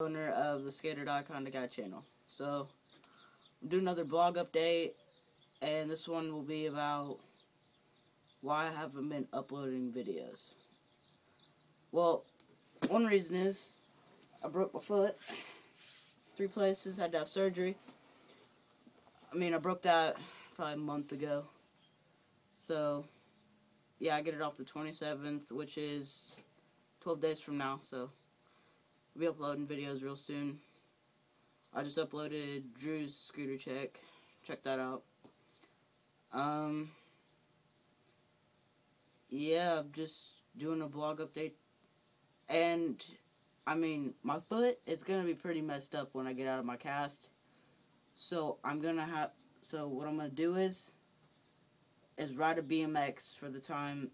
Owner of the Skater Kinda Guy channel. So, I'm doing another blog update, and this one will be about why I haven't been uploading videos. Well, one reason is I broke my foot 3 places, had to have surgery. I broke that probably a month ago. So, yeah, I get it off the 27th, which is 12 days from now, so I'll be uploading videos real soon. I just uploaded Drew's scooter check. Check that out. Yeah, I'm just doing a blog update. And, my foot is going to be pretty messed up when I get out of my cast. So, what I'm going to do is ride a BMX for the time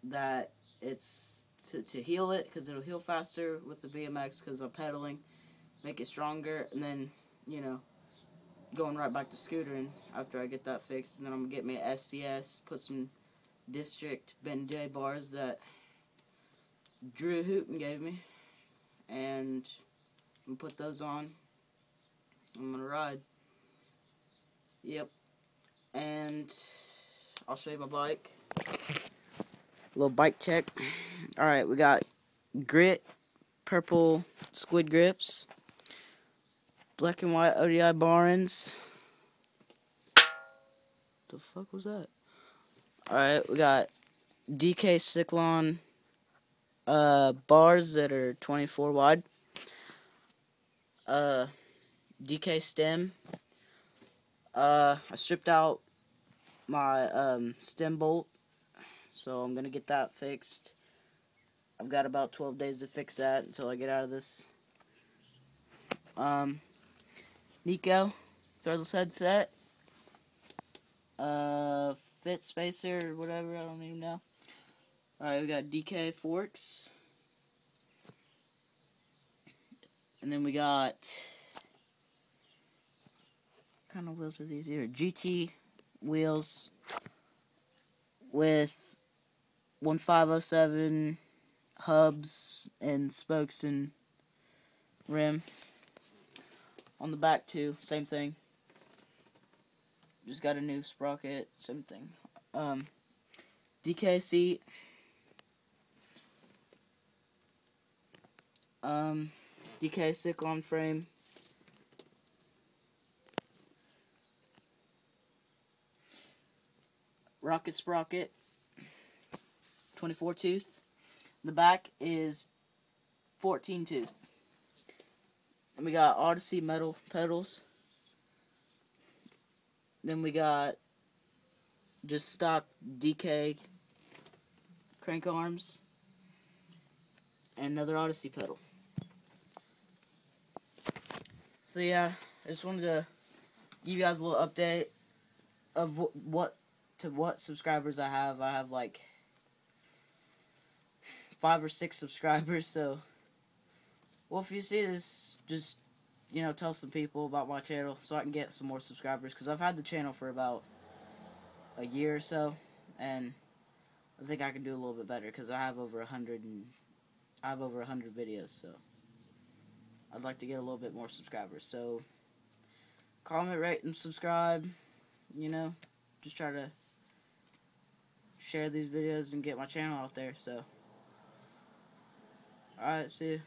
that it's to heal it, because it'll heal faster with the BMX because I'm pedaling, make it stronger, and then, going right back to scootering after I get that fixed. And then I'm going to get me an SCS, put some district Ben J bars that Drew Hooten gave me, and I'm going to put those on. I'm going to ride. Yep. And I'll show you my bike. Little bike check. Alright, we got grit, purple squid grips, black and white ODI Barons. The fuck was that? Alright, we got DK Cyclone bars that are 24 wide. DK stem. I stripped out my stem bolt, so I'm gonna get that fixed. I've got about 12 days to fix that until I get out of this. Nico threadless headset. Fit spacer or whatever, I don't even know. Alright, we got DK forks. And then we got, what kind of wheels are these here? GT wheels with 1507 hubs and spokes and rim. On the back too, same thing. Just got a new sprocket, same thing. DK seat. DK Cyclone frame. Rocket sprocket. 24 tooth. The back is 14 tooth. And we got Odyssey metal pedals. Then we got just stock DK crank arms. And another Odyssey pedal. So yeah, I just wanted to give you guys a little update of what subscribers I have. I have like 5 or 6 subscribers, so, well, if you see this, just, tell some people about my channel so I can get some more subscribers, because I've had the channel for about a year or so, and I think I can do a little bit better, because I have over 100 videos, so I'd like to get a little bit more subscribers. So comment, rate, and subscribe. Just try to share these videos and get my channel out there. So, alright, see you.